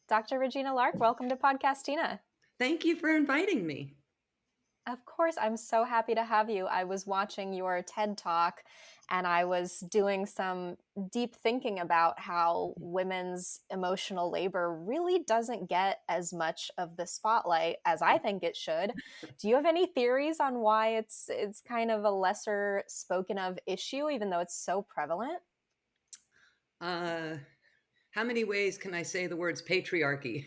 Dr. Regina Lark, welcome to Podcastina. Thank you for inviting me. Of course, I'm so happy to have you. I was watching your TED Talk and I was doing some deep thinking about how women's emotional labor really doesn't get as much of the spotlight as I think it should. Do you have any theories on why it's kind of a lesser spoken of issue, even though it's so prevalent? Uh, how many ways can I say the words patriarchy?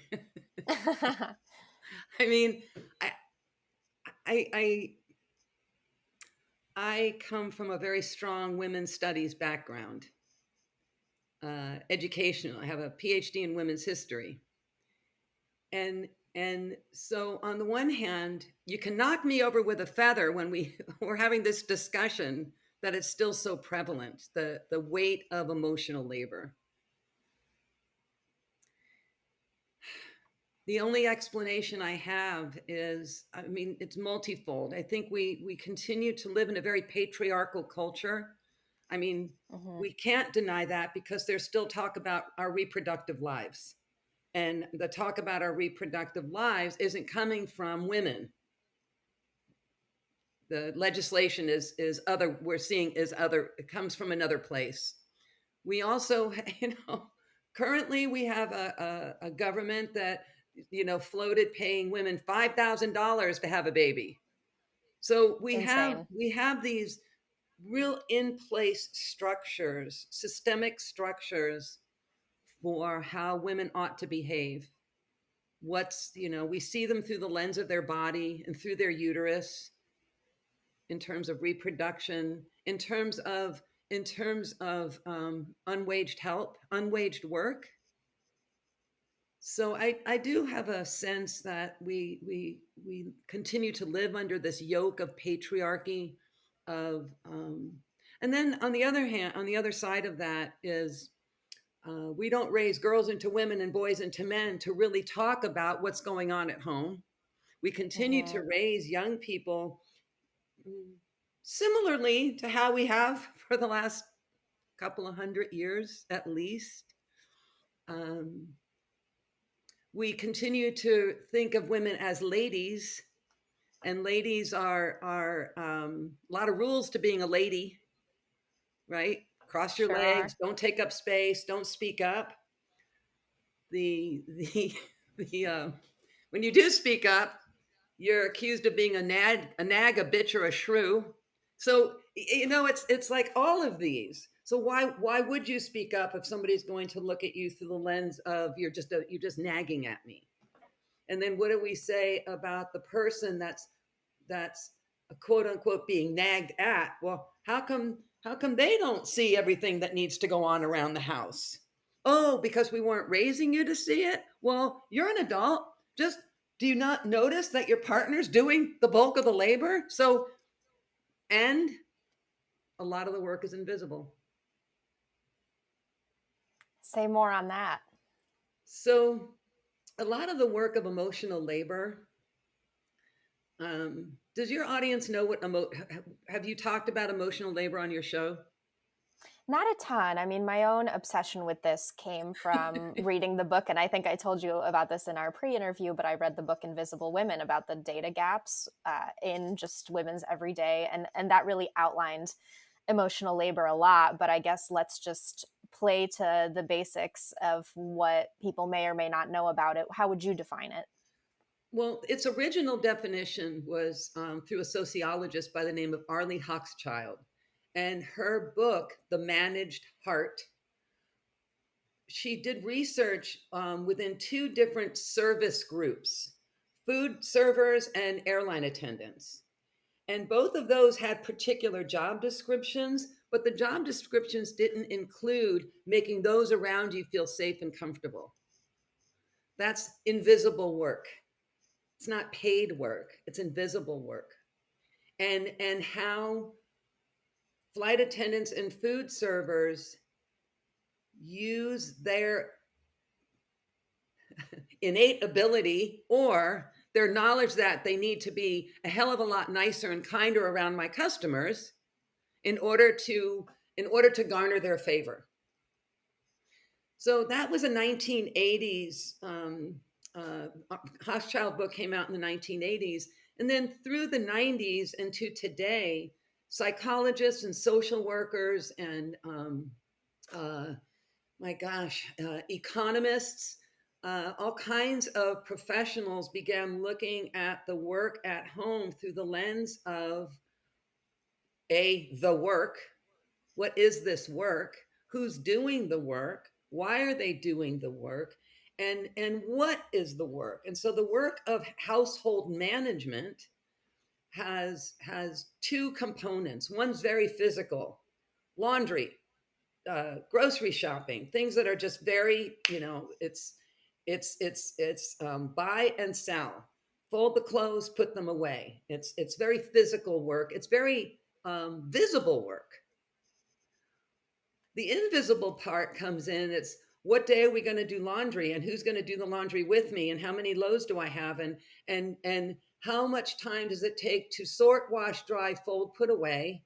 I mean, I, I, I, I come from a very strong women's studies background, educational. I have a Ph.D. in women's history, and so on the one hand, you can knock me over with a feather when we're having this discussion that it's still so prevalent, the weight of emotional labor. The only explanation I have is, I mean, it's multifold. I think we continue to live in a very patriarchal culture. I mean, Mhm. we can't deny that because there's still talk about our reproductive lives. And the talk about our reproductive lives isn't coming from women. The legislation is other, we're seeing is other, it comes from another place. We also, currently we have a government that, floated paying women $5,000 to have a baby. So we have Insane. we have these real in place structures, systemic structures for how women ought to behave. We see them through the lens of their body and through their uterus in terms of reproduction, in terms of unwaged help, unwaged work. So I do have a sense that we continue to live under this yoke of patriarchy, of and then on the other hand, on the other side of that is we don't raise girls into women and boys into men to really talk about what's going on at home. We continue to Mhm. raise young people similarly to how we have for the last couple of hundred years at least. Um, we continue to think of women as ladies, and ladies are a lot of rules to being a lady, right? Cross your Sure legs, are. don't take up space, don't speak up. The the When you do speak up, you're accused of being a bitch, or a shrew. So it's like all of these. So why would you speak up if somebody's going to look at you through the lens of you're just nagging at me? And then what do we say about the person that's a quote unquote being nagged at? Well, how come they don't see everything that needs to go on around the house? Oh, because we weren't raising you to see it? Well, you're an adult. Just do you not notice that your partner's doing the bulk of the labor? And a lot of the work is invisible. Say more on that. So a lot of the work of emotional labor. Does your audience know have you talked about emotional labor on your show? Not a ton. I mean, my own obsession with this came from reading the book, and I think I told you about this in our pre-interview, but I read the book Invisible Women about the data gaps in just women's everyday, and that really outlined emotional labor a lot. But I guess let's just play to the basics of what people may or may not know about it. How would you define it? Well, its original definition was through a sociologist by the name of Arlie Hochschild. And her book, The Managed Heart, she did research within two different service groups: food servers and airline attendants. And both of those had particular job descriptions, but the job descriptions didn't include making those around you feel safe and comfortable. That's invisible work. It's not paid work, it's invisible work. And how flight attendants and food servers use their innate ability or their knowledge that they need to be a hell of a lot nicer and kinder around my customers in order to garner their favor. So that was a 1980s. Hochschild book came out in the 1980s. And then through the 90s and to today, psychologists and social workers and uh, my gosh, economists, all kinds of professionals began looking at the work at home through the lens of the work. What is this work? Who's doing the work? Why are they doing the work? And what is the work? And so the work of household management has two components. One's very physical, laundry, grocery shopping, things that are just very, it's buy and sell, fold the clothes, put them away. It's very physical work. It's very visible work. The invisible part comes in. It's what day are we going to do laundry, and who's going to do the laundry with me, and how many loads do I have, and how much time does it take to sort, wash, dry, fold, put away,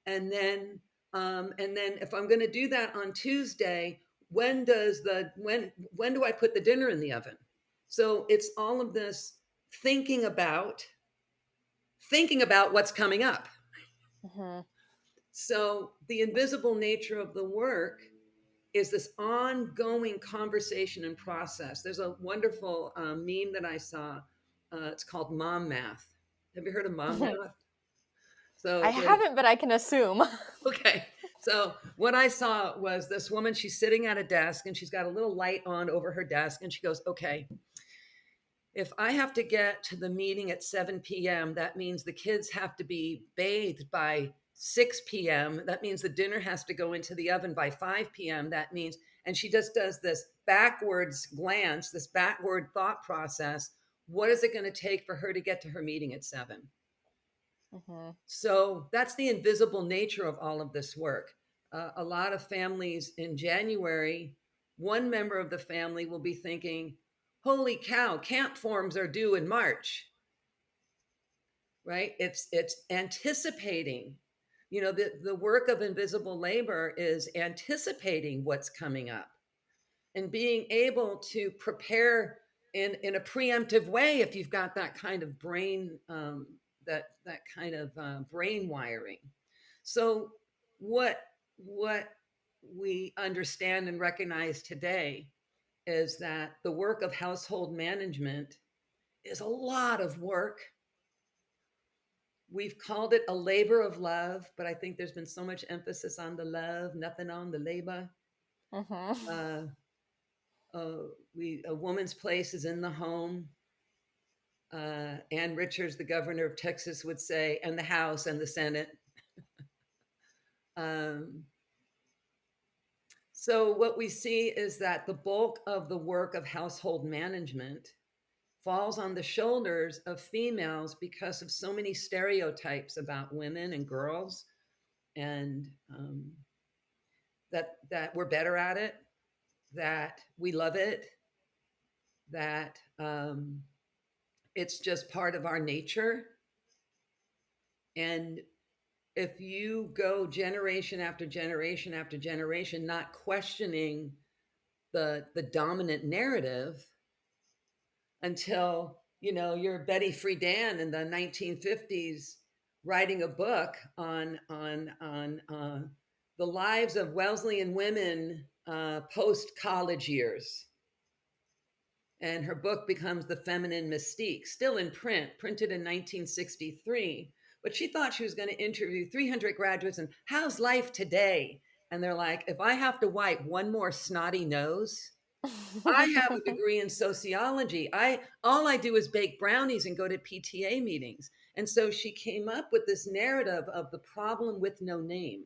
and then if I'm going to do that on Tuesday, when do I put the dinner in the oven? So it's all of this thinking about thinking about what's coming up. Mhm. So the invisible nature of the work is this ongoing conversation and process. There's a wonderful meme that I saw. It's called Mom Math. Have you heard of Mom Math? I So haven't, but I can assume. okay. So what I saw was this woman, she's sitting at a desk and she's got a little light on over her desk. And she goes, okay, if I have to get to the meeting at 7 p.m., that means the kids have to be bathed by 6 p.m. That means the dinner has to go into the oven by 5 p.m. That means, and she just does this backwards glance, this backward thought process. What is it going to take for her to get to her meeting at 7? Mhm. So that's the invisible nature of all of this work. A lot of families in January, one member of the family will be thinking, holy cow, camp forms are due in March, right? It's anticipating. The work of invisible labor is anticipating what's coming up and being able to prepare in a preemptive way if you've got that kind of brain that kind of brain wiring. So what we understand and recognize today is that the work of household management is a lot of work. We've called it a labor of love, but I think there's been so much emphasis on the love, nothing on the labor. Mhm. uh, a woman's place is in the home. Ann Richards, the governor of Texas, would say, and the House and the Senate. Um, so what we see is that the bulk of the work of household management falls on the shoulders of females because of so many stereotypes about women and girls, and that we're better at it, that we love it, that it's just part of our nature. And if you go generation after generation after generation not questioning the dominant narrative until you're Betty Friedan in the 1950s writing a book on the lives of Wesleyan women post college years, and her book becomes The Feminine Mystique, still in print, printed in 1963. But she thought she was going to interview 300 graduates and how's life today? And they're like, if I have to wipe one more snotty nose, I have a degree in sociology. I all I do is bake brownies and go to PTA meetings. And so she came up with this narrative of the problem with no name.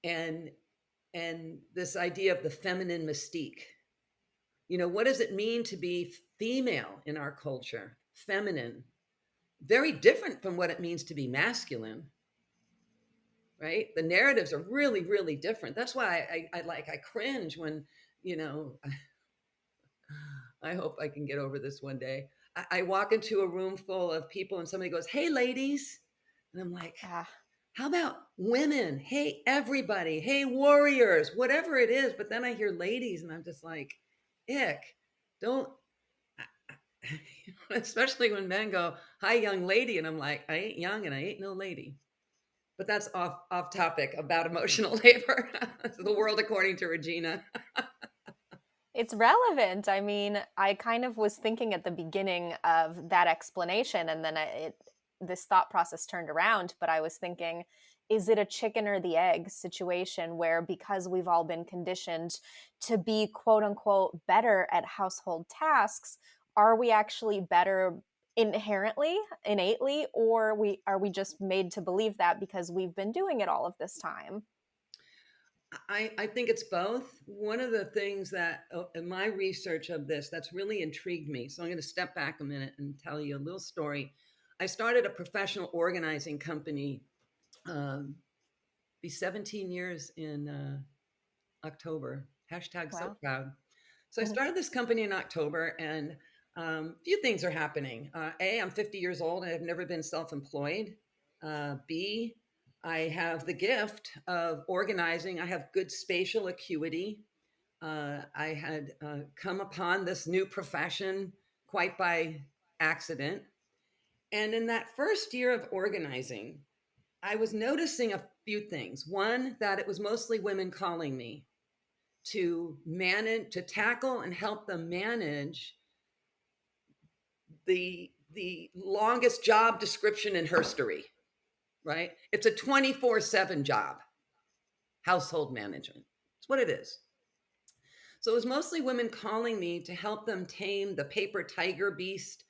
And this idea of the feminine mystique. What does it mean to be female in our culture? Feminine. Very different from what it means to be masculine, right? The narratives are really, really different. That's why I cringe when, you know, I hope I can get over this one day. I walk into a room full of people and somebody goes, "Hey, ladies." And I'm like, Ah. How about women? Hey, everybody. Hey, warriors, whatever it is. But then I hear ladies and I'm just like, ick, don't, especially when men go, hi, young lady. And I'm like, I ain't young and I ain't no lady. But that's off topic about emotional labor. The world according to Regina. It's relevant. I mean, I kind of was thinking at the beginning of that explanation, and then this thought process turned around. But I was thinking, is it a chicken or the egg situation where because we've all been conditioned to be quote unquote better at household tasks, are we actually better inherently, innately, or we are we just made to believe that because we've been doing it all of this time? I think it's both. One of the things that in my research of this that's really intrigued me. So I'm going to step back a minute and tell you a little story. I started a professional organizing company, um, be 17 years in October. Hashtag so Wow. proud. So I started this company in October, and a few things are happening. A, I'm 50 years old and I've never been self-employed. B, I have the gift of organizing. I have good spatial acuity. I had come upon this new profession quite by accident. And in that first year of organizing, I was noticing a few things. One, that it was mostly women calling me to manage, to tackle and help them manage the longest job description in history, right? It's a 24/7 job, household management. It's what it is. So it was mostly women calling me to help them tame the paper tiger beast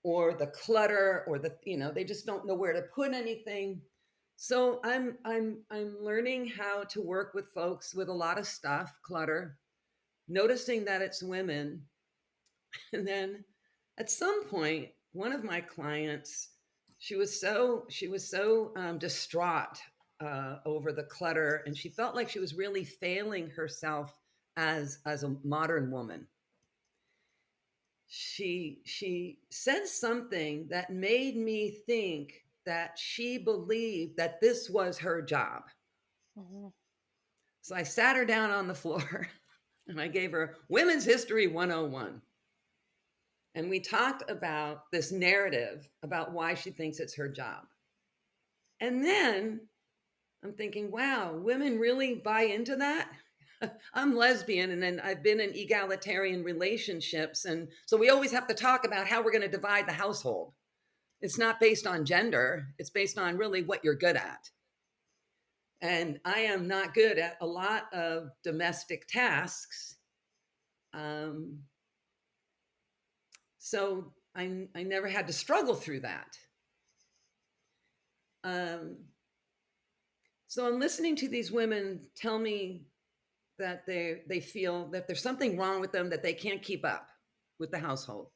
or the clutter or they just don't know where to put anything. So I'm learning how to work with folks with a lot of stuff, clutter, noticing that it's women. And then at some point, one of my clients, she was so distraught over the clutter, and she felt like she was really failing herself as a modern woman. She said something that made me think that she believed that this was her job. Mhm. So I sat her down on the floor and I gave her Women's History 101. And we talked about this narrative about why she thinks it's her job. And then I'm thinking, wow, women really buy into that? I'm lesbian and then I've been in egalitarian relationships. And so we always have to talk about how we're going to divide the household. It's not based on gender, it's based on really what you're good at. And I am not good at a lot of domestic tasks. Um, so I never had to struggle through that. Um, so I'm listening to these women tell me that they feel that there's something wrong with them, that they can't keep up with the household.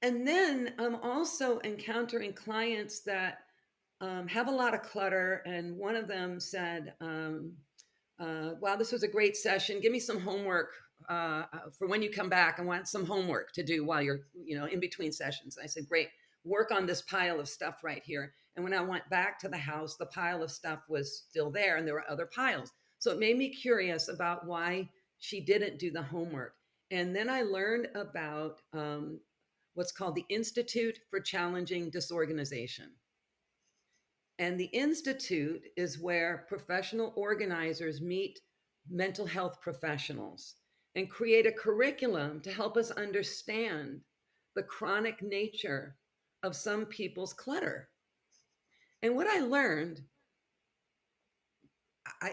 And then I'm also encountering clients that have a lot of clutter. And one of them said, wow, this was a great session. Give me some homework for when you come back. I want some homework to do while you're, in between sessions. I said, great, work on this pile of stuff right here. And when I went back to the house, the pile of stuff was still there and there were other piles. So it made me curious about why she didn't do the homework. And then I learned about what's called the Institute for Challenging Disorganization. And the Institute is where professional organizers meet mental health professionals and create a curriculum to help us understand the chronic nature of some people's clutter. And what I learned,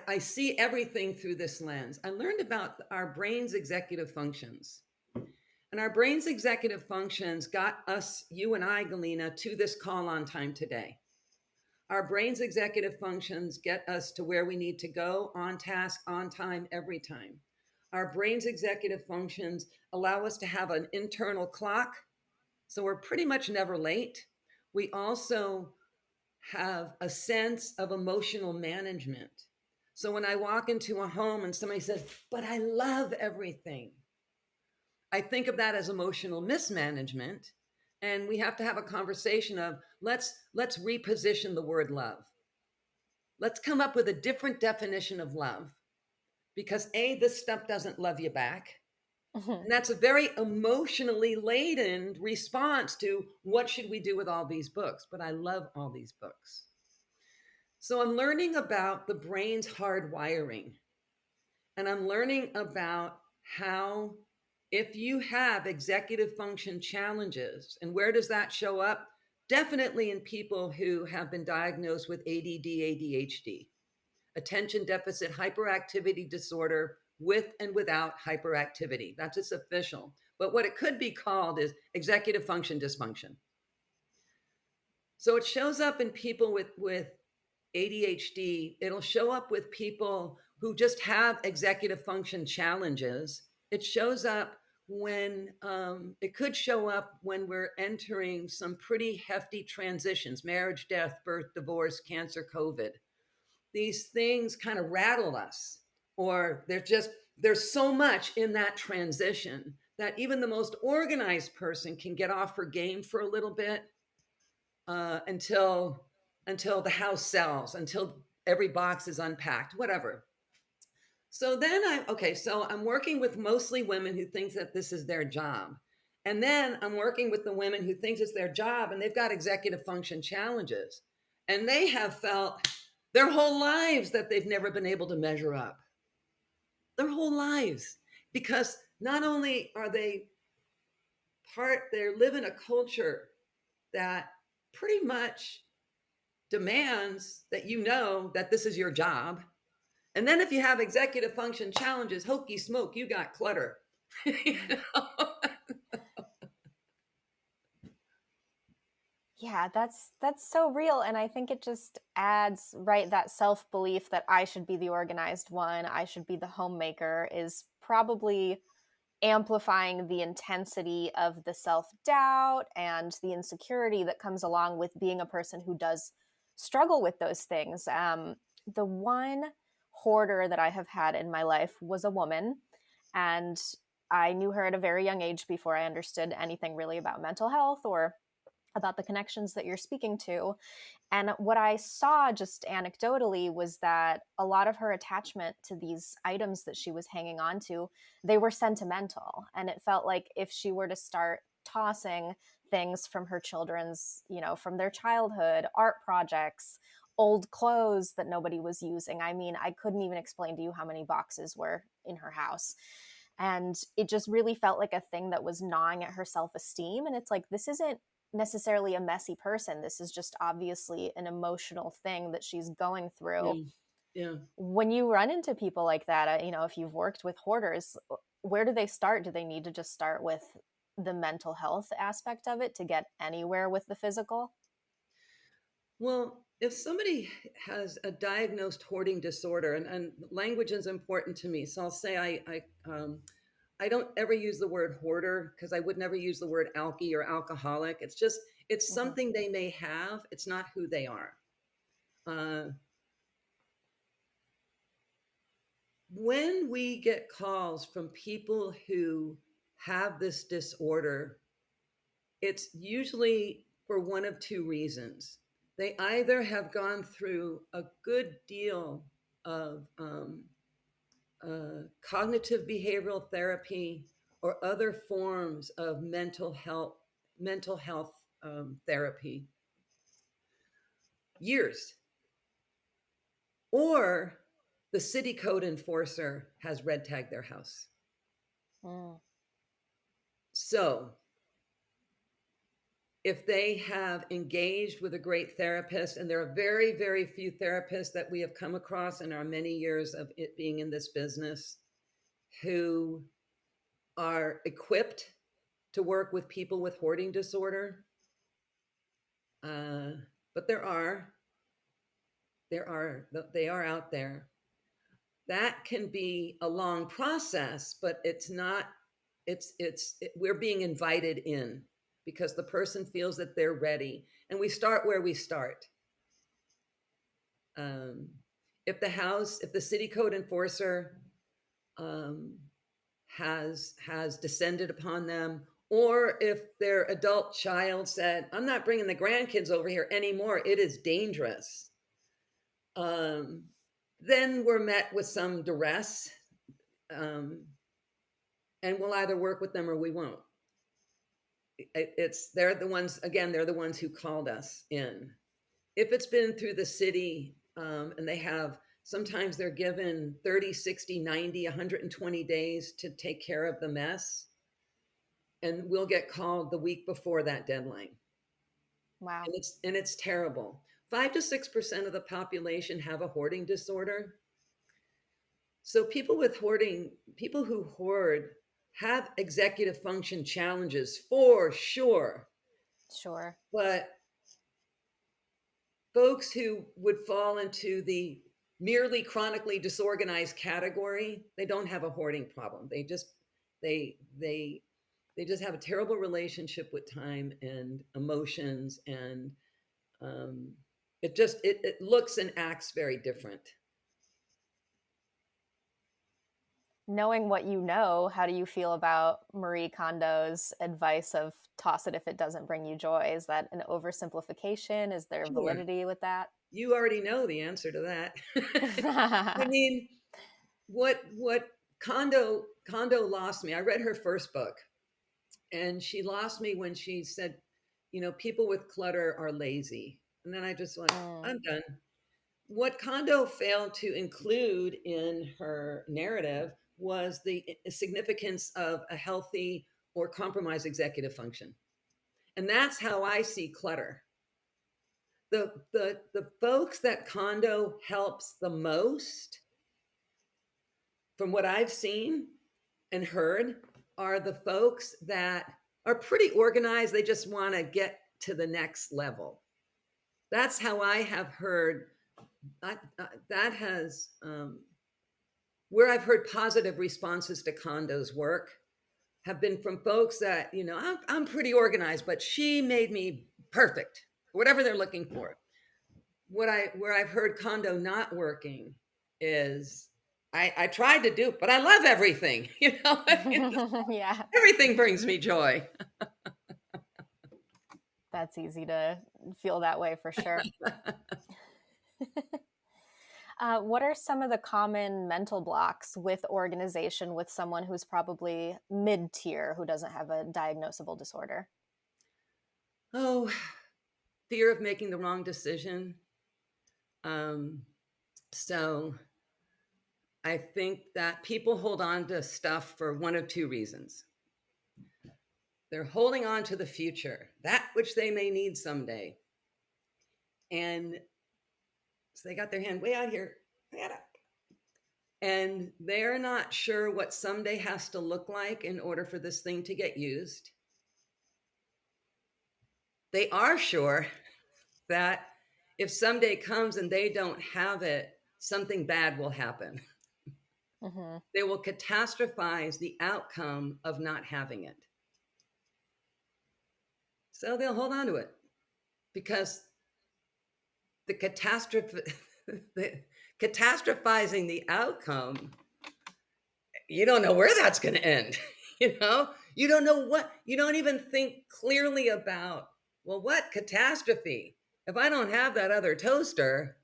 I see everything through this lens. I learned about our brain's executive functions. And our brain's executive functions got us, you and I, Galena, to this call on time today. Our brain's executive functions get us to where we need to go, on task, on time, every time. Our brain's executive functions allow us to have an internal clock, so we're pretty much never late. We also have a sense of emotional management. So when I walk into a home and somebody says, but I love everything, I think of that as emotional mismanagement. And we have to have a conversation of let's reposition the word love. Let's come up with a different definition of love, because A, this stuff doesn't love you back. Mhm. And that's a very emotionally laden response to what should we do with all these books. But I love all these books. So I'm learning about the brain's hardwiring, and I'm learning about how, if you have executive function challenges, and where does that show up? Definitely in people who have been diagnosed with ADD, ADHD, attention deficit hyperactivity disorder, with and without hyperactivity. That's its official. But what it could be called is executive function dysfunction. So it shows up in people with ADHD. It'll show up with people who just have executive function challenges. It shows up when it could show up when we're entering some pretty hefty transitions: marriage, death, birth, divorce, cancer, COVID. These things kind of rattle us, or there's so much in that transition that even the most organized person can get off her game for a little bit, until the house sells, until every box is unpacked, whatever. So then so I'm working with mostly women who think that this is their job. And then I'm working with the women who think it's their job and they've got executive function challenges. And they have felt their whole lives that they've never been able to measure up. Their whole lives. Because not only are they live in a culture that pretty much demands that you know that this is your job. And then if you have executive function challenges, hokey smoke, you got clutter. You know? Yeah, that's so real, and I think it just adds, right, that self-belief that I should be the organized one, I should be the homemaker, is probably amplifying the intensity of the self-doubt and the insecurity that comes along with being a person who does struggle with those things. The one hoarder that I have had in my life was a woman, and I knew her at a very young age before I understood anything really about mental health or about the connections that you're speaking to. And what I saw just anecdotally was that a lot of her attachment to these items that she was hanging on to, they were sentimental. And it felt like if she were to start tossing things from her children's, from their childhood, art projects, old clothes that nobody was using. I mean, I couldn't even explain to you how many boxes were in her house. And it just really felt like a thing that was gnawing at her self esteem. And it's like, this isn't necessarily a messy person. This is just obviously an emotional thing that she's going through. Yeah. Yeah. When you run into people like that, if you've worked with hoarders, where do they start? Do they need to just start with the mental health aspect of it to get anywhere with the physical? Well, if somebody has a diagnosed hoarding disorder, and language is important to me, so I'll say I don't ever use the word hoarder because I would never use the word alky or alcoholic. It's Mm-hmm. something they may have. It's not who they are. Uh, when we get calls from people who have this disorder, it's usually for one of two reasons. They either have gone through a good deal of cognitive behavioral therapy or other forms of mental health therapy, years, or the city code enforcer has red tagged their house. Mm. So if they have engaged with a great therapist, and there are very, very few therapists that we have come across in our many years of it being in this business who are equipped to work with people with hoarding disorder. Uh, but they are out there. That can be a long process, but it's not. We're being invited in because the person feels that they're ready, and we start where we start. Um, if the city code enforcer um, has descended upon them, Or if their adult child said, I'm not bringing the grandkids over here anymore, it is dangerous. Um, then we're met with some duress, um, and we'll either work with them or we won't. They're the ones, again, they're the ones who called us in. If it's been through the city, and they have, sometimes they're given 30, 60, 90, 120 days to take care of the mess. And we'll get called the week before that deadline. Wow. And it's terrible. 5 to 6% of the population have a hoarding disorder. So people who hoard have executive function challenges for sure. Sure. But folks who would fall into the merely chronically disorganized category, they don't have a hoarding problem. They just have a terrible relationship with time and emotions, and it looks and acts very different. Knowing what you know, how do you feel about Marie Kondo's advice of toss it if it doesn't bring you joy? Is that an oversimplification? Is there Sure. validity with that? You already know the answer to that. I mean, what Kondo lost me. I read her first book, and she lost me when she said, people with clutter are lazy. And then I just went, Mm, I'm done. What Kondo failed to include in her narrative was the significance of a healthy or compromised executive function. And that's how I see clutter. The folks that Kondo helps the most, from what I've seen and heard, are the folks that are pretty organized. They just want to get to the next level. That's how I have heard. That has where I've heard positive responses to Kondo's work have been from folks that, I'm pretty organized, but she made me perfect, whatever they're looking for. Where I've heard Kondo not working is, I tried to do, but I love everything. yeah, Everything brings me joy. that's easy to feel that way for sure. What are some of the common mental blocks with organization with someone who's probably mid tier who doesn't have a diagnosable disorder? Oh, fear of making the wrong decision. So I think that people hold on to stuff for one of two reasons. They're holding on to the future, that which they may need someday. And so they got their hand way out here, and they're not sure what someday has to look like in order for this thing to get used. They are sure that if someday comes and they don't have it, something bad will happen. Mm-hmm. They will catastrophize the outcome of not having it. So they'll hold on to it because the the catastrophizing the outcome, you don't know where that's going to end. You don't know you don't even think clearly about, well, what catastrophe? If I don't have that other toaster,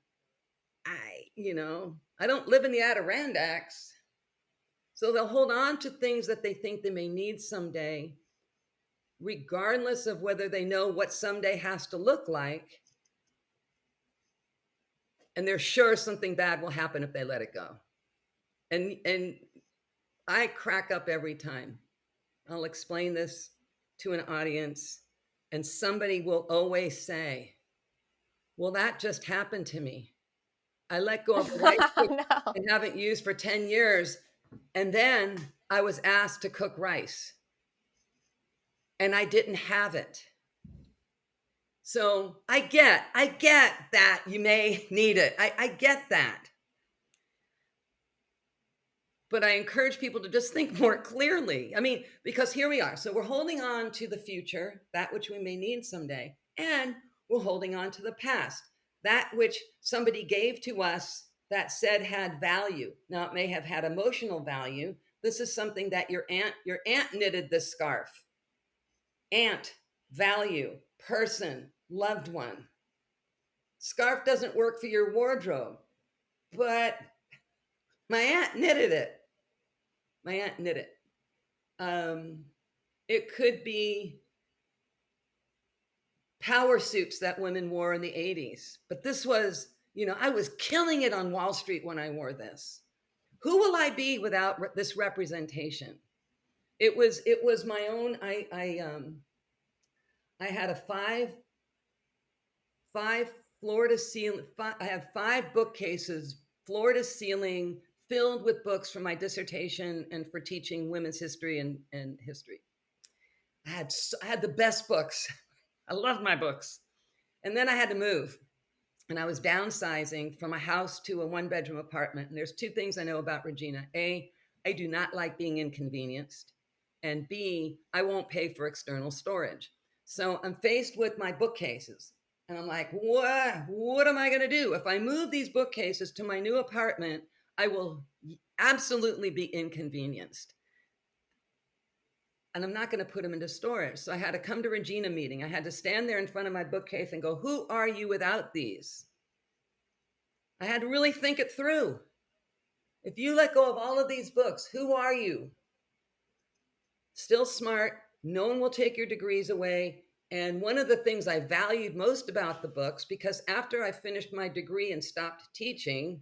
I don't live in the Adirondacks. So they'll hold on to things that they think they may need someday, regardless of whether they know what someday has to look like. And they're sure something bad will happen if they let it go. And I crack up every time. I'll explain this to an audience, and somebody will always say, well, that just happened to me. I let go of a rice cooker No. and haven't used for 10 years. And then I was asked to cook rice and I didn't have it. So I get that you may need it. I get that. But I encourage people to just think more clearly. I mean, because here we are. So we're holding on to the future, that which we may need someday, and we're holding on to the past, that which somebody gave to us that said had value. Now it may have had emotional value. This is something that your aunt knitted this scarf. Aunt, value, person, loved one. Scarf doesn't work for your wardrobe, but my aunt knitted it. My aunt knit it. It could be power suits that women wore in the 80s. But this was, I was killing it on Wall Street when I wore this. Who will I be without this representation? It was my own. I had a five floor to ceiling. I have 5 bookcases, floor to ceiling, filled with books for my dissertation and for teaching women's history and history. I had the best books. I loved my books. And then I had to move. And I was downsizing from a house to a 1-bedroom apartment. And there's 2 things I know about Regina. A, I do not like being inconvenienced. And B, I won't pay for external storage. So I'm faced with my bookcases. And I'm like, what am I going to do? If I move these bookcases to my new apartment, I will absolutely be inconvenienced. And I'm not going to put them into storage. So I had to come to Regina meeting. I had to stand there in front of my bookcase and go, who are you without these? I had to really think it through. If you let go of all of these books, who are you? Still smart. No one will take your degrees away. And one of the things I valued most about the books, because after I finished my degree and stopped teaching,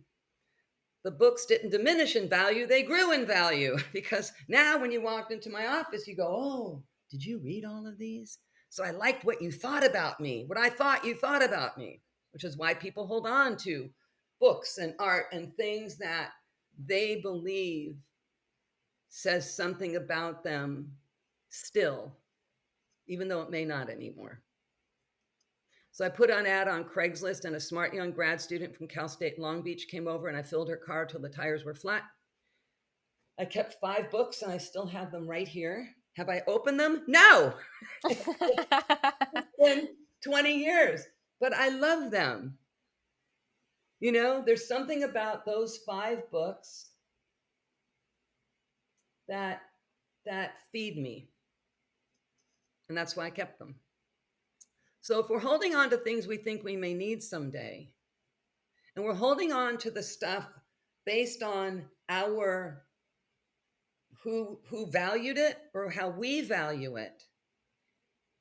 the books didn't diminish in value, they grew in value. Because now when you walked into my office, you go, oh, did you read all of these? So I liked what you thought about me, what I thought you thought about me, which is why people hold on to books and art and things that they believe says something about them still, even though it may not anymore. So I put an ad on Craigslist, and a smart young grad student from Cal State Long Beach came over, and I filled her car till the tires were flat. I kept 5 books, and I still have them right here. Have I opened them? No. It's been 20 years, but I love them. There's something about those 5 books that feed me, and that's why I kept them. So if we're holding on to things we think we may need someday, and we're holding on to the stuff based on our who valued it or how we value it,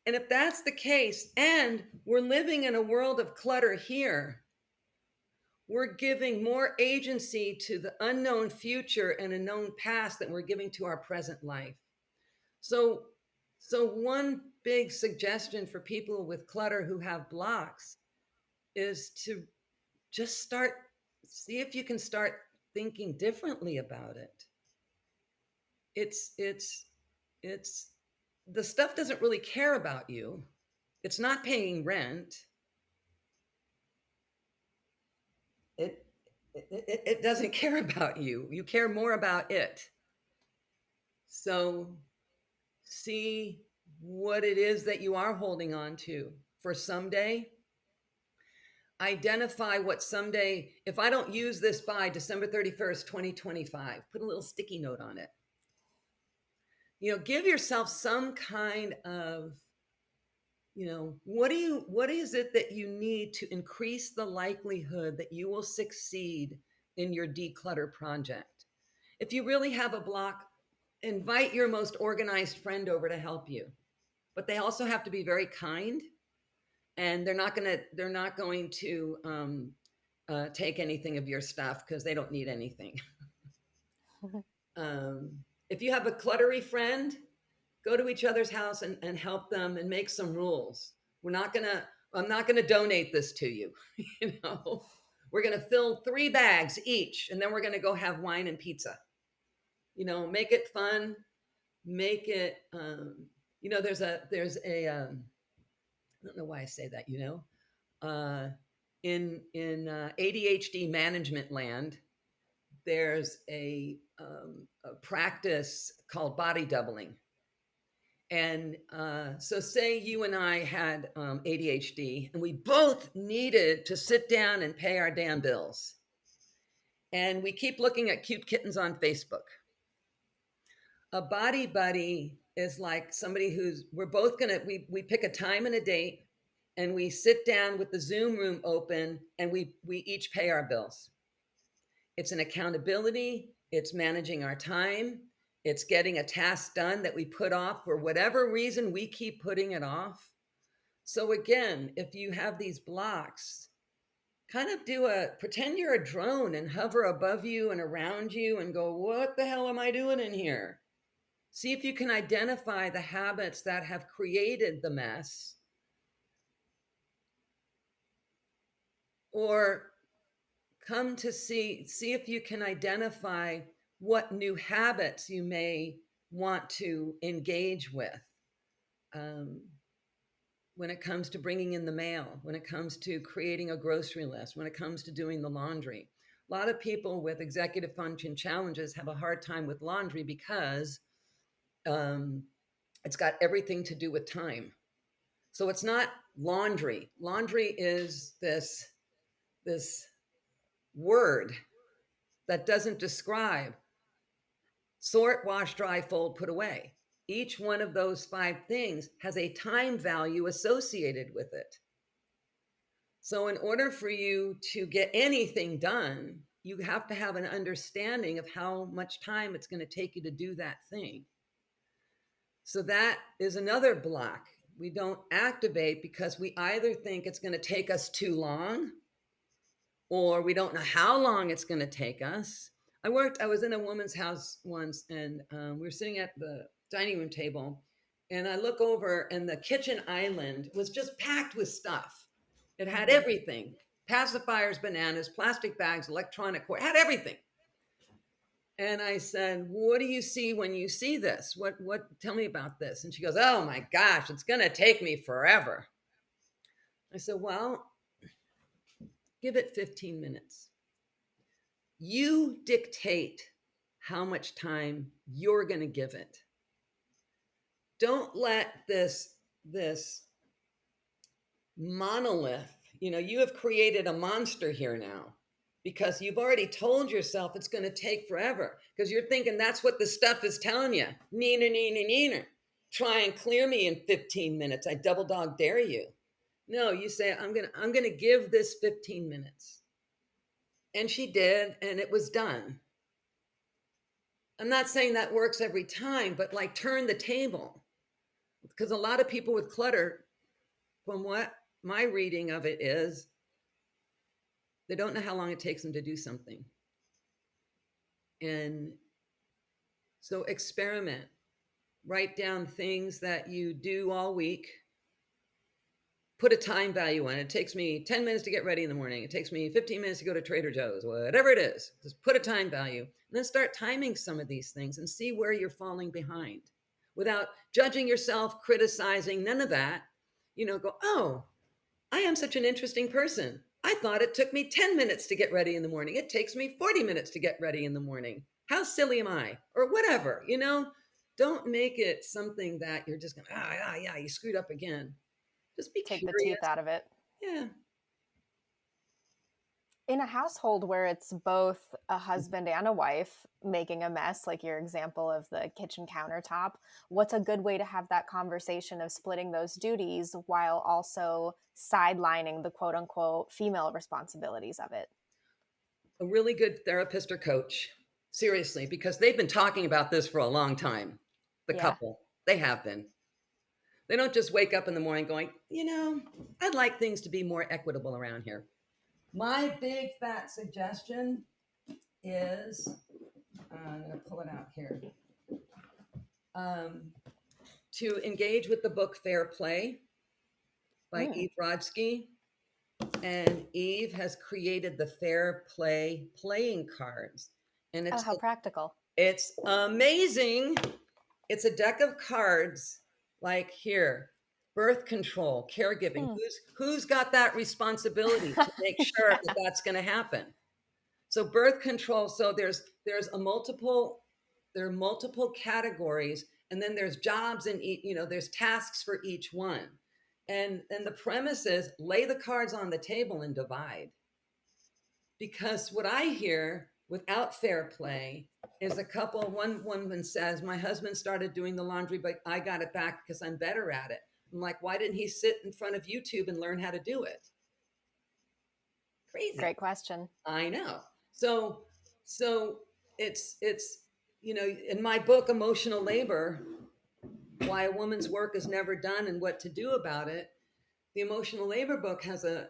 and if that's the case, and we're living in a world of clutter here, we're giving more agency to the unknown future and a known past than we're giving to our present life. So one big suggestion for people with clutter who have blocks is to just see if you can start thinking differently about it. It's the stuff doesn't really care about you. It's not paying rent. It doesn't care about you. You care more about it. So see what it is that you are holding on to for someday. Identify what someday, if I don't use this by December 31st, 2025, put a little sticky note on it. Give yourself some kind of, what is it that you need to increase the likelihood that you will succeed in your declutter project? If you really have a block, invite your most organized friend over to help you. But they also have to be very kind, and they're not going to take anything of your stuff because they don't need anything. If you have a cluttery friend, go to each other's house and help them and make some rules. I'm not gonna donate this to you. We're gonna fill 3 bags each, and then we're gonna go have wine and pizza. Make it fun. Make it. There's a. I don't know why I say that. In ADHD management land, there's a practice called body doubling. And so say you and I had ADHD, and we both needed to sit down and pay our damn bills. And we keep looking at cute kittens on Facebook. A body buddy is like somebody we're both gonna, we pick a time and a date, and we sit down with the Zoom room open, and we each pay our bills. It's an accountability, it's managing our time, it's getting a task done that we put off for whatever reason we keep putting it off. So again, if you have these blocks, kind of pretend you're a drone and hover above you and around you and go, what the hell am I doing in here? See if you can identify the habits that have created the mess, or come to see if you can identify what new habits you may want to engage with, um, when it comes to bringing in the mail, when it comes to creating a grocery list, when it comes to doing the laundry. A lot of people with executive function challenges have a hard time with laundry because um, it's got everything to do with time. So it's not laundry. Laundry is this word that doesn't describe sort, wash, dry, fold, put away. Each one of those 5 things has a time value associated with it. So in order for you to get anything done, you have to have an understanding of how much time it's going to take you to do that thing. So that is another block. We don't activate because we either think it's going to take us too long, or we don't know how long it's going to take us. I was in a woman's house once, and we were sitting at the dining room table, and I look over, and the kitchen island was just packed with stuff. It had everything: pacifiers, bananas, plastic bags, electronic cord, had everything. And I said, what do you see when you see this? Tell me about this. And she goes, oh my gosh, it's going to take me forever. I said, well, give it 15 minutes. You dictate how much time you're going to give it. Don't let this monolith, you have created a monster here now, because you've already told yourself it's going to take forever, because you're thinking that's what the stuff is telling you. Neener, neener, neener. Try and clear me in 15 minutes. I double dog dare you. No, you say, I'm going to give this 15 minutes. And she did, and it was done. I'm not saying that works every time, but like turn the table. Because a lot of people with clutter, from what my reading of it is, they don't know how long it takes them to do something. And so experiment. Write down things that you do all week. Put a time value on it. It takes me 10 minutes to get ready in the morning. It takes me 15 minutes to go to Trader Joe's, whatever it is. Just put a time value. And then start timing some of these things and see where you're falling behind without judging yourself, criticizing, none of that. Go, oh, I am such an interesting person. I thought it took me 10 minutes to get ready in the morning. It takes me 40 minutes to get ready in the morning. How silly am I? Or whatever, Don't make it something that you're just going, yeah, you screwed up again. Just be Take curious. the teeth out of it. Yeah. In a household where it's both a husband and a wife making a mess, like your example of the kitchen countertop, what's a good way to have that conversation of splitting those duties while also sidelining the quote unquote female responsibilities of it? A really good therapist or coach, seriously, because they've been talking about this for a long time. The Yeah. couple, they have been. They don't just wake up in the morning going, I'd like things to be more equitable around here. My big fat suggestion is, I'm going to pull it out here, to engage with the book Fair Play by Eve Rodsky. And Eve has created the Fair Play playing cards. And Oh, how practical. It's amazing. It's a deck of cards like here, birth control, caregiving. Who's got that responsibility to make sure Yeah. that that's going to happen? So birth control. So there are multiple categories, and then there's jobs in each. There's tasks for each one, and the premise is lay the cards on the table and divide. Because what I hear without fair play is a couple. One woman says, my husband started doing the laundry, but I got it back because I'm better at it. I'm like, why didn't he sit in front of YouTube and learn how to do it? Crazy. Great question. I know. So it's in my book, Emotional Labor, Why a Woman's Work is Never Done and What to Do About It. The emotional labor book has a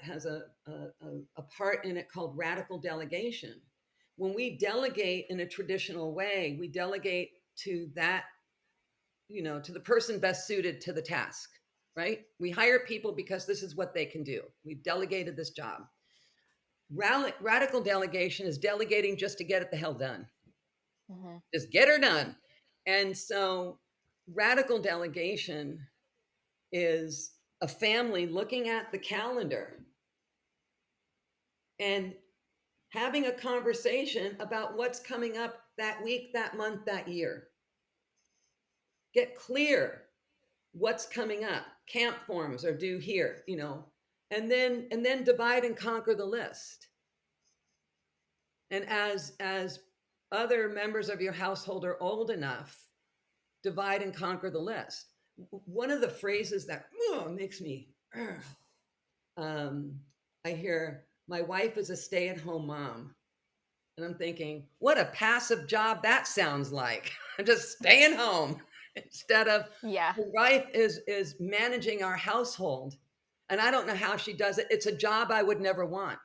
part in it called radical delegation. When we delegate in a traditional way, we delegate to that, to the person best suited to the task, right? We hire people because this is what they can do. We've delegated this job. Radical delegation is delegating just to get it the hell done. Mm-hmm. Just get her done. And so radical delegation is a family looking at the calendar and having a conversation about what's coming up that week, that month, that year. Get clear what's coming up. Camp forms are due here, and then divide and conquer the list. And as other members of your household are old enough, divide and conquer the list. One of the phrases that makes me, I hear, my wife is a stay-at-home mom. And I'm thinking, what a passive job that sounds like. I'm just staying home instead of Yeah. the wife is managing our household. And I don't know how she does it. It's a job I would never want,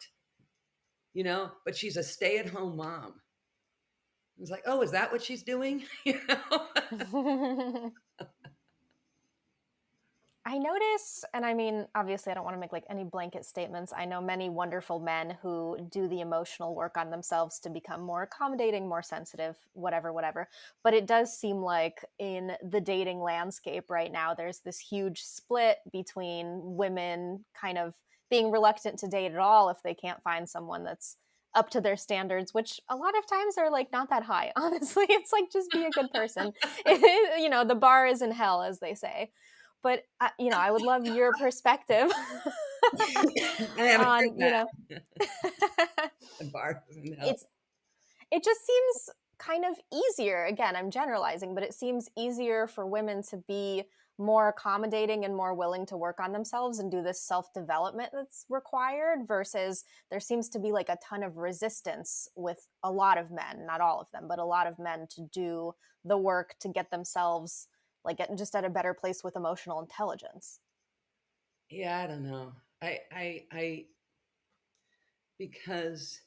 but she's a stay-at-home mom. It's like, oh, is that what she's doing? I notice, and I mean, obviously, I don't want to make like any blanket statements. I know many wonderful men who do the emotional work on themselves to become more accommodating, more sensitive, whatever, whatever. But it does seem like in the dating landscape right now, there's this huge split between women kind of being reluctant to date at all if they can't find someone that's up to their standards, which a lot of times are like not that high. Honestly, it's like just be a good person. The bar is in hell, as they say. But I would love your perspective I haven't heard on, that. The bar doesn't help. it's it just seems kind of easier. Again, I'm generalizing, but it seems easier for women to be more accommodating and more willing to work on themselves and do this self-development that's required versus there seems to be like a ton of resistance with a lot of men, not all of them, but a lot of men to do the work to get themselves like just at a better place with emotional intelligence. Yeah, I don't know. I because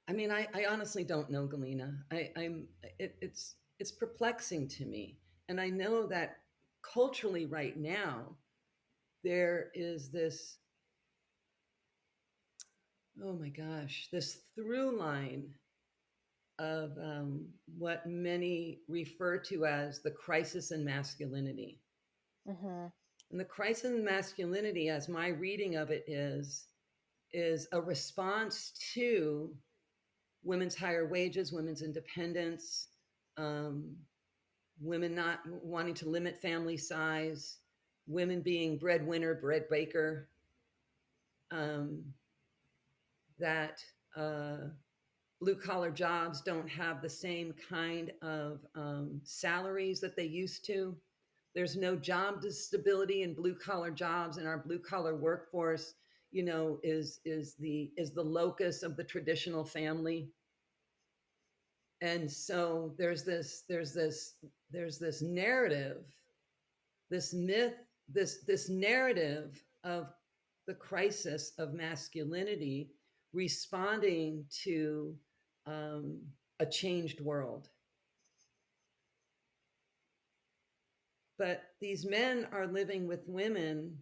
I honestly don't know, Galena. It's perplexing to me, and I know that culturally right now there is this, oh my gosh, this through line of what many refer to as the crisis in masculinity. Mm-hmm. And the crisis in masculinity, as my reading of it is a response to women's higher wages, women's independence, um, women not wanting to limit family size, women being breadwinner, bread baker, um, that blue collar jobs don't have the same kind of salaries that they used to. There's no job stability in blue collar jobs, and our blue collar workforce, is the locus of the traditional family. And so there's this narrative, this myth, this narrative of the crisis of masculinity responding to um, a changed world. But these men are living with women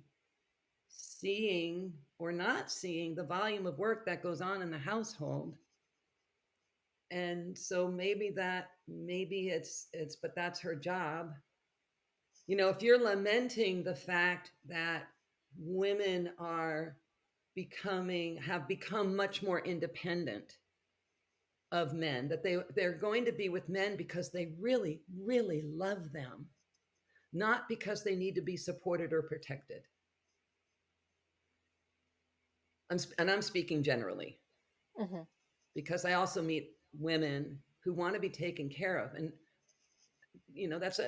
seeing or not seeing the volume of work that goes on in the household. And so maybe it's but that's her job. If you're lamenting the fact that women have become much more independent of men, that they're going to be with men because they really, really love them, not because they need to be supported or protected. And I'm speaking generally, Mm-hmm. because I also meet women who want to be taken care of, and that's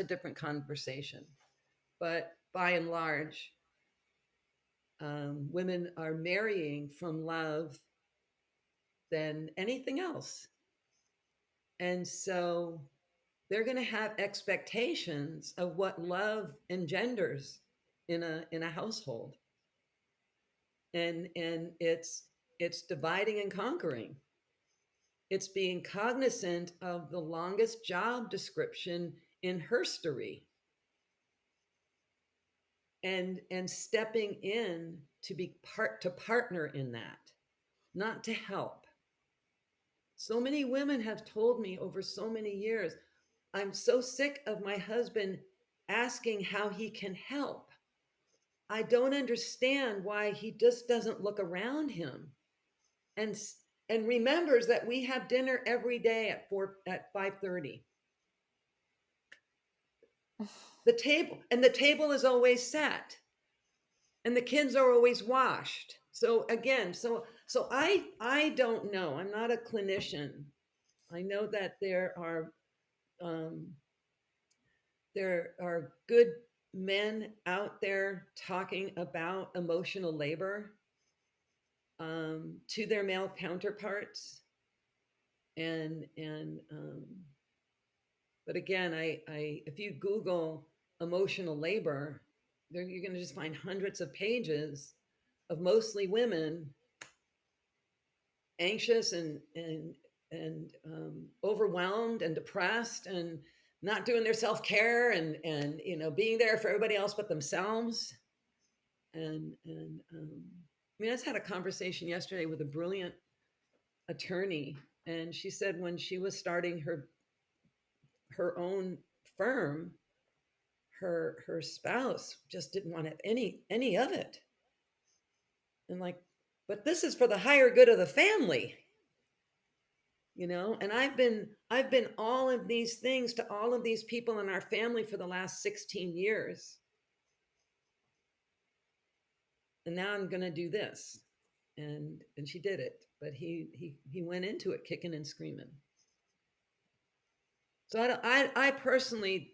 a different conversation. But by and large, women are marrying from love than anything else, and so they're going to have expectations of what love engenders in a household, and it's dividing and conquering. It's being cognizant of the longest job description in herstory, and stepping in to be to partner in that, not to help. So many women have told me over so many years, I'm so sick of my husband asking how he can help. I don't understand why he just doesn't look around him and and remembers that we have dinner every day at 5:30. The table is always set, and the kids are always washed. So again, so I don't know. I'm not a clinician. I know that um, there are good men out there talking about emotional labor to their male counterparts, and but again, I if you Google emotional labor, there you're going to just find hundreds of pages of mostly women anxious and overwhelmed and depressed and not doing their self-care, and being there for everybody else but themselves. And I mean, I just had a conversation yesterday with a brilliant attorney, and she said when she was starting her own firm, her spouse just didn't want to have any of it. And like, but this is for the higher good of the family. And I've been all of these things to all of these people in our family for the last 16 years, and now I'm going to do this. And she did it, but he went into it kicking and screaming. So I personally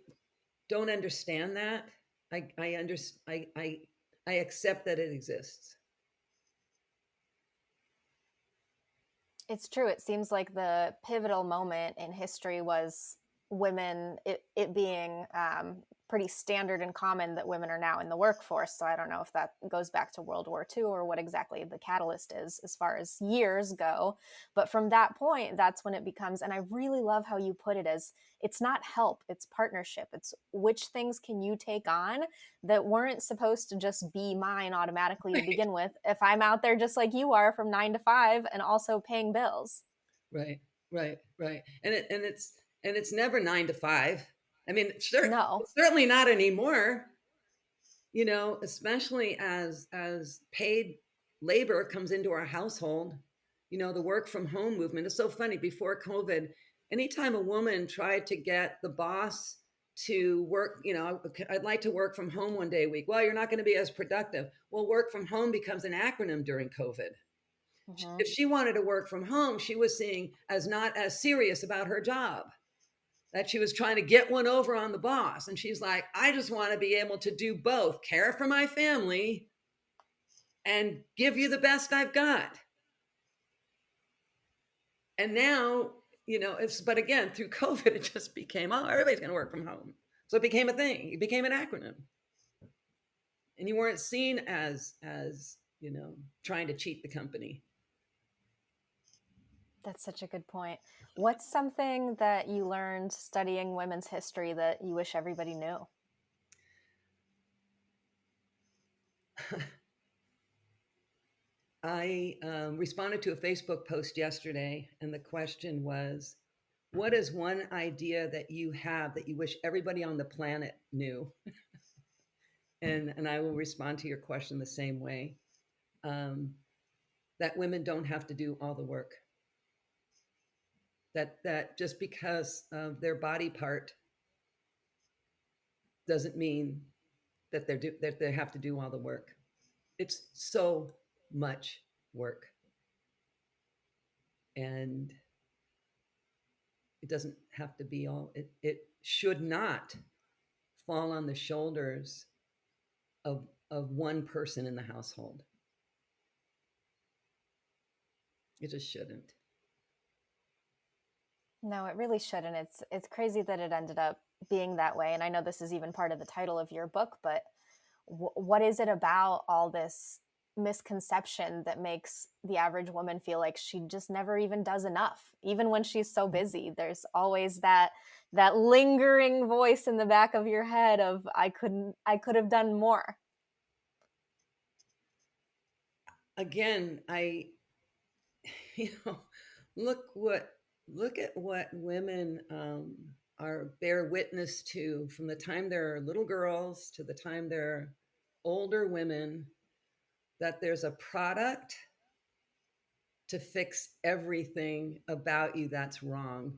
don't understand that. I accept that it exists. It's true. It seems like the pivotal moment in history was women, it being pretty standard and common that women are now in the workforce. So I don't know if that goes back to World War II or what exactly the catalyst is as far as years go. But from that point, that's when it becomes, and I really love how you put it as it's not help, it's partnership. It's which things can you take on that weren't supposed to just be mine automatically to begin with if I'm out there just like you are from 9 to 5 and also paying bills. Right, right. And it's never 9 to 5. I mean, sure, No. certainly not anymore. Especially as paid labor comes into our household. The work from home movement is so funny. Before COVID, anytime a woman tried to get the boss to work, I'd like to work from home one day a week. Well, you're not going to be as productive. Well, work from home becomes an acronym during COVID. Mm-hmm. If she wanted to work from home, she was seen as not as serious about her job, that she was trying to get one over on the boss. And she's like, I just want to be able to do both, care for my family and give you the best I've got. And now, but again, through COVID, it just became, oh, everybody's going to work from home. So it became a thing. It became an acronym. And you weren't seen as trying to cheat the company. That's such a good point. What's something that you learned studying women's history that you wish everybody knew? I responded to a Facebook post yesterday, and the question was, what is one idea that you have that you wish everybody on the planet knew? And I will respond to your question the same way. That women don't have to do all the work. That just because of their body part doesn't mean that that they have to do all the work. It's so much work. And it doesn't have to be all, it should not fall on the shoulders of one person in the household. It just shouldn't. No, it really shouldn't. It's crazy that it ended up being that way. And I know this is even part of the title of your book, but what is it about all this misconception that makes the average woman feel like she just never even does enough? Even when she's so busy, there's always that lingering voice in the back of your head of I could have done more. Again, I you know, look what look at what women are bear witness to from the time they're little girls to the time they're older women, that there's a product to fix everything about you that's wrong.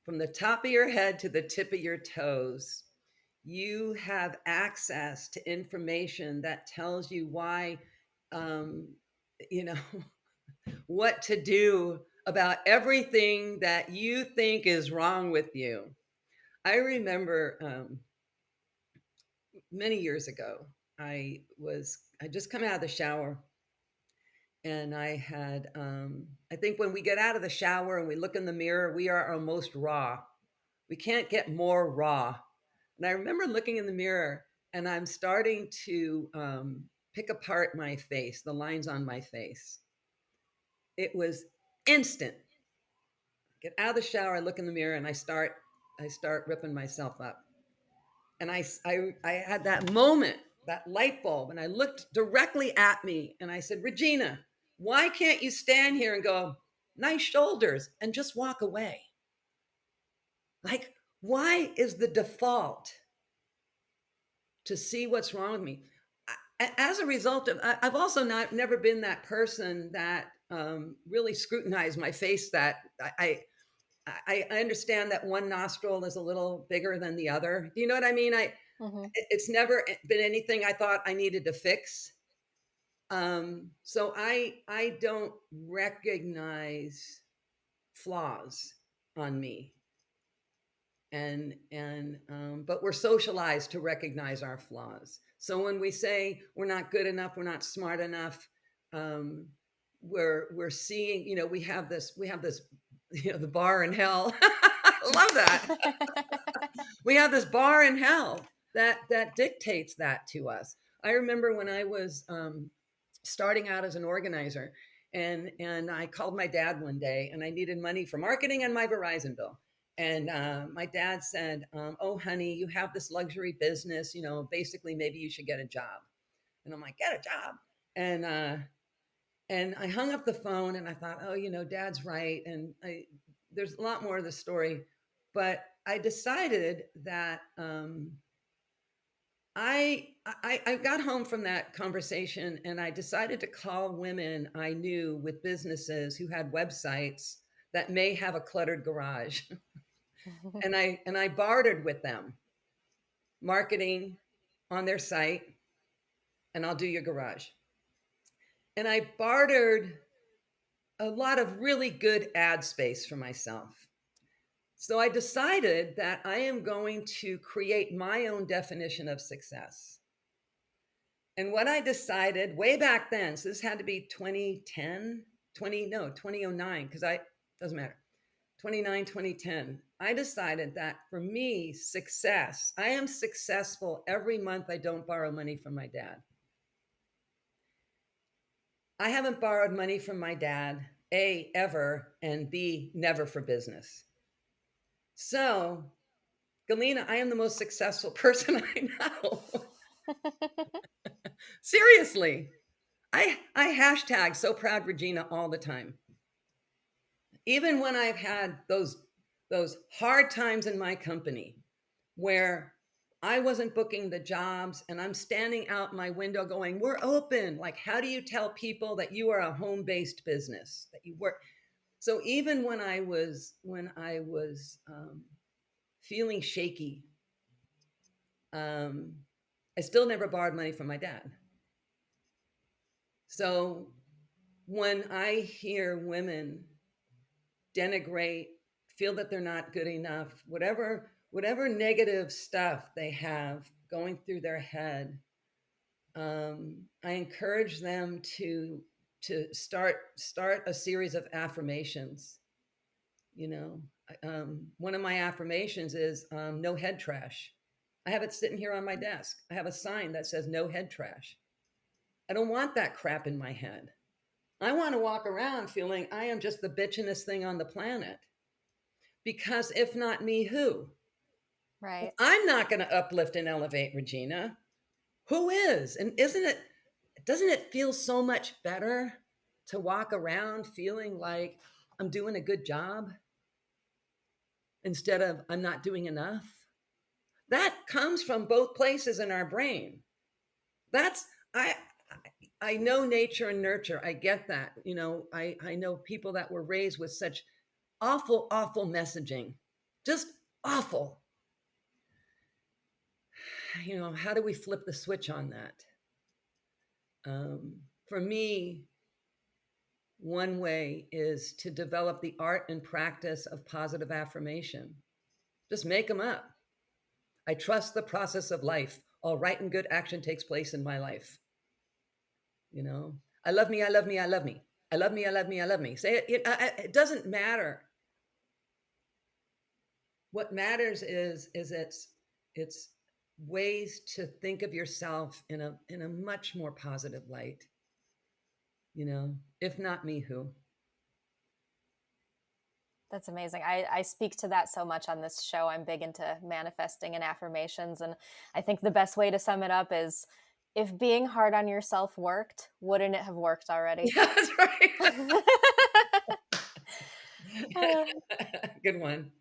From the top of your head to the tip of your toes, you have access to information that tells you why, um, you know, what to do about everything that you think is wrong with you. I remember many years ago, I just come out of the shower, and I had I think when we get out of the shower and we look in the mirror, we are our most raw. We can't get more raw. And I remember looking in the mirror, and I'm starting to pick apart my face, the lines on my face. It was instant. Get out of the shower, I look in the mirror, and I start ripping myself up. And I had that moment, that light bulb, and I looked directly at me, and I said, Regina, why can't you stand here and go, nice shoulders, and just walk away? Like, why is the default to see what's wrong with me? As a result of, I've also never been that person that really scrutinized my face. That I understand that one nostril is a little bigger than the other. Do you know what I mean? Mm-hmm. It's never been anything I thought I needed to fix. So I don't recognize flaws on me, and but we're socialized to recognize our flaws. So when we say we're not good enough, we're not smart enough, um, we're seeing, we have this the bar in hell. I love that. We have this bar in hell that dictates that to us. I remember when I was starting out as an organizer, and I called my dad one day, and I needed money for marketing and my Verizon bill. And my dad said, "Oh, honey, you have this luxury business. Basically, maybe you should get a job." And I'm like, "Get a job?" And I hung up the phone, and I thought, "Oh, Dad's right." And there's a lot more of the story, but I decided that I got home from that conversation, and I decided to call women I knew with businesses who had websites that may have a cluttered garage. And I bartered with them marketing on their site, and I'll do your garage. And I bartered a lot of really good ad space for myself. So I decided that I am going to create my own definition of success. And what I decided way back then, so this had to be 2010, 2009, because doesn't matter, 29, 2010. I decided that for me, success, I am successful every month I don't borrow money from my dad. I haven't borrowed money from my dad, A, ever, and B, never for business. So, Galena, I am the most successful person I know. Seriously. I hashtag so proud Regina all the time. Even when I've had those hard times in my company where I wasn't booking the jobs, and I'm standing out my window going, "We're open." Like, how do you tell people that you are a home-based business, that you work? So even when I was feeling shaky, um, I still never borrowed money from my dad. So when I hear women denigrate, feel that they're not good enough, whatever negative stuff they have going through their head, I encourage them to start a series of affirmations. You know, one of my affirmations is no head trash. I have it sitting here on my desk. I have a sign that says no head trash. I don't want that crap in my head. I want to walk around feeling I am just the bitchinest thing on the planet. Because if not me, who? If Right. I'm not going to uplift and elevate Regina, who is? And doesn't it feel so much better to walk around feeling like I'm doing a good job instead of I'm not doing enough? That comes from both places in our brain. That's I I know nature and nurture. I get that. I know people that were raised with such awful messaging. Just awful. How do we flip the switch on that? For me, one way is to develop the art and practice of positive affirmation. Just make them up. I trust the process of life. All right and good action takes place in my life. You know, I love me, I love me, I love me. I love me, I love me, I love me. Say it. It doesn't matter. What matters is it's ways to think of yourself in a much more positive light. If not me, who? That's amazing. I speak to that so much on this show. I'm big into manifesting and affirmations. And I think the best way to sum it up is if being hard on yourself worked, wouldn't it have worked already? Yeah, that's right. Uh, Good one.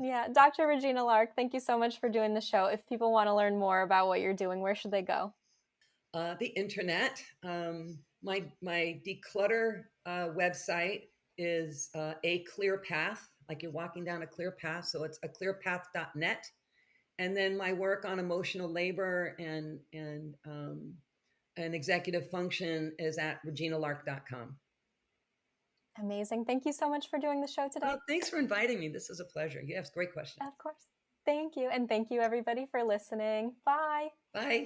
yeah. Dr. Regina Lark, thank you so much for doing the show. If people want to learn more about what you're doing, where should they go? The internet. My declutter website is a clear path, like you're walking down a clear path. So it's a clearpath.net. And then my work on emotional labor and executive function is at reginalark.com. Amazing. Thank you so much for doing the show today. Well, thanks for inviting me. This is a pleasure. You have great questions. Of course. Thank you. And thank you, everybody, for listening. Bye. Bye.